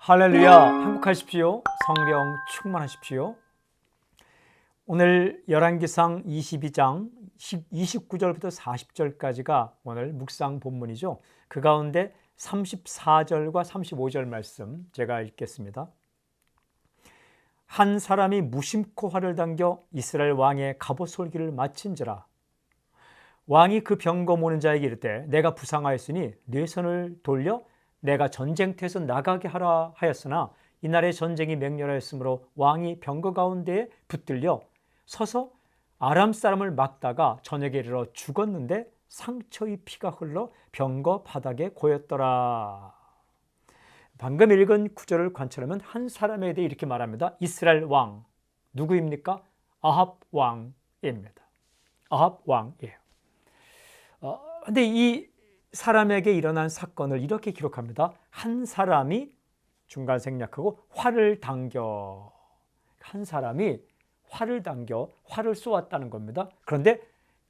할렐루야, 행복하십시오. 성령 충만하십시오. 오늘 열왕기상 22장 29절부터 40절까지가 오늘 묵상 본문이죠. 그 가운데 34절과 35절 말씀 제가 읽겠습니다. 한 사람이 무심코 활을 당겨 이스라엘 왕의 갑옷 솔기를 마친지라. 왕이 그 병거 모는 자에게 이르되 내가 부상하였으니 네 손을 돌려 내가 전쟁터에서 나가게 하라 하였으나 이날의 전쟁이 맹렬하였으므로 왕이 병거 가운데에 붙들려 서서 아람 사람을 막다가 저녁에 이르러 죽었는데 상처의 피가 흘러 병거 바닥에 고였더라. 방금 읽은 구절을 관찰하면 한 사람에 대해 이렇게 말합니다. 이스라엘 왕, 누구입니까? 아합 왕입니다. 아합 왕이에요. 근데 이 사람에게 일어난 사건을 이렇게 기록합니다. 한 사람이 중간 생략하고 활을 당겨. 한 사람이 활을 당겨 활을 쏘았다는 겁니다. 그런데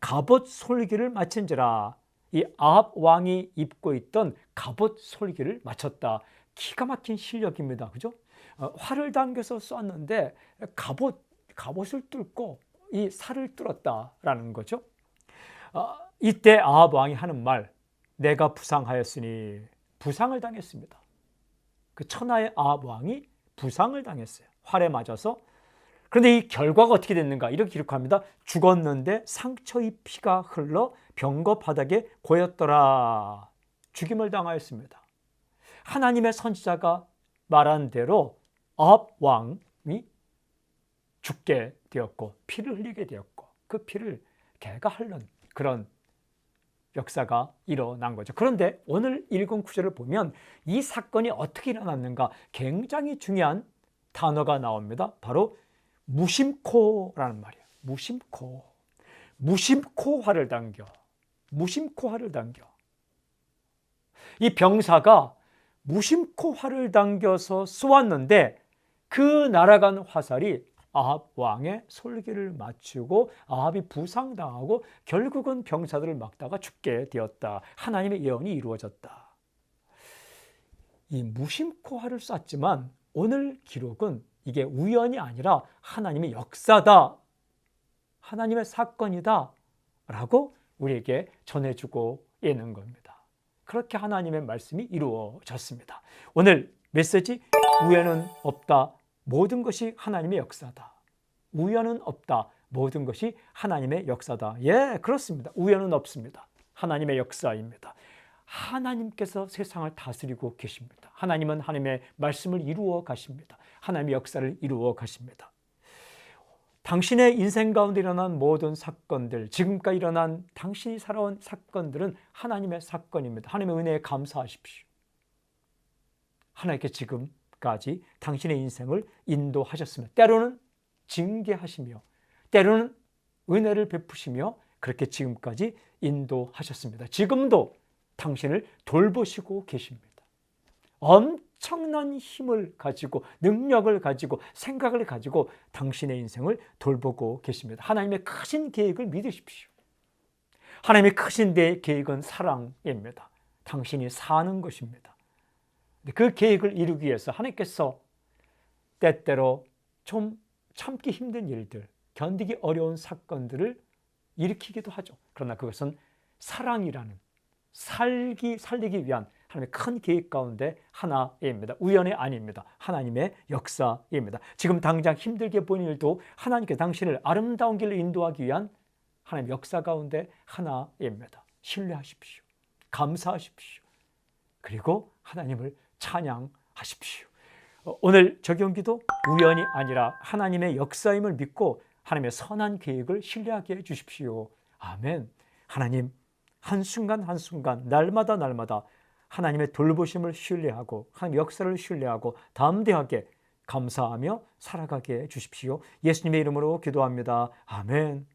갑옷 솔기를 마친지라. 이 아합 왕이 입고 있던 갑옷 솔기를 마쳤다. 기가 막힌 실력입니다. 그죠? 활을 당겨서 쐈는데 갑옷을 뚫고 이 살을 뚫었다라는 거죠. 이때 아합 왕이 하는 말, 내가 부상하였으니, 부상을 당했습니다. 그 천하의 아합 왕이 부상을 당했어요. 활에 맞아서. 그런데 이 결과가 어떻게 됐는가? 이렇게 기록합니다. 죽었는데 상처의 피가 흘러 병거 바닥에 고였더라. 죽임을 당하였습니다. 하나님의 선지자가 말한 대로 아합 왕이 죽게 되었고 피를 흘리게 되었고 그 피를 개가 핥는 그런 역사가 일어난 거죠. 그런데 오늘 읽은 구절을 보면 이 사건이 어떻게 일어났는가 굉장히 중요한 단어가 나옵니다. 바로 무심코라는 말이에요. 무심코 활을 당겨. 무심코 활을 당겨. 이 병사가 무심코 활을 당겨서 쏘았는데 그 날아간 화살이 아합 왕의 솔기를 맞추고 아합이 부상당하고 결국은 병사들을 막다가 죽게 되었다. 하나님의 예언이 이루어졌다. 이 무심코 활을 쐈지만 오늘 기록은 이게 우연이 아니라 하나님의 역사다. 하나님의 사건이다. 라고 우리에게 전해주고 있는 겁니다. 그렇게 하나님의 말씀이 이루어졌습니다. 오늘 메시지, 우연은 없다. 모든 것이 하나님의 역사다. 우연은 없다. 모든 것이 하나님의 역사다. 예, 그렇습니다. 우연은 없습니다. 하나님의 역사입니다. 하나님께서 세상을 다스리고 계십니다. 하나님은 하나님의 말씀을 이루어 가십니다. 하나님의 역사를 이루어 가십니다. 당신의 인생 가운데 일어난 모든 사건들, 지금까지 일어난 당신이 살아온 사건들은 하나님의 사건입니다. 하나님의 은혜에 감사하십시오. 하나님께 지금까지 당신의 인생을 인도하셨으며 때로는 징계하시며 때로는 은혜를 베푸시며 그렇게 지금까지 인도하셨습니다. 지금도 당신을 돌보시고 계십니다. 엄청난 힘을 가지고 능력을 가지고 생각을 가지고 당신의 인생을 돌보고 계십니다. 하나님의 크신 계획을 믿으십시오. 하나님의 크신 계획은 사랑입니다. 당신이 사는 것입니다. 그 계획을 이루기 위해서 하나님께서 때때로 좀 참기 힘든 일들, 견디기 어려운 사건들을 일으키기도 하죠. 그러나 그것은 사랑이라는 살리기 위한 하나님의 큰 계획 가운데 하나입니다. 우연이 아닙니다. 하나님의 역사입니다. 지금 당장 힘들게 보이는 일도 하나님께 당신을 아름다운 길로 인도하기 위한 하나님의 역사 가운데 하나입니다. 신뢰하십시오. 감사하십시오. 그리고 하나님을 찬양하십시오. 오늘 적용기도 우연이 아니라 하나님의 역사임을 믿고 하나님의 선한 계획을 신뢰하게 해주십시오. 아멘. 하나님 한순간 한순간 날마다 하나님의 돌보심을 신뢰하고 하나님의 역사를 신뢰하고 담대하게 감사하며 살아가게 해주십시오. 예수님의 이름으로 기도합니다. 아멘.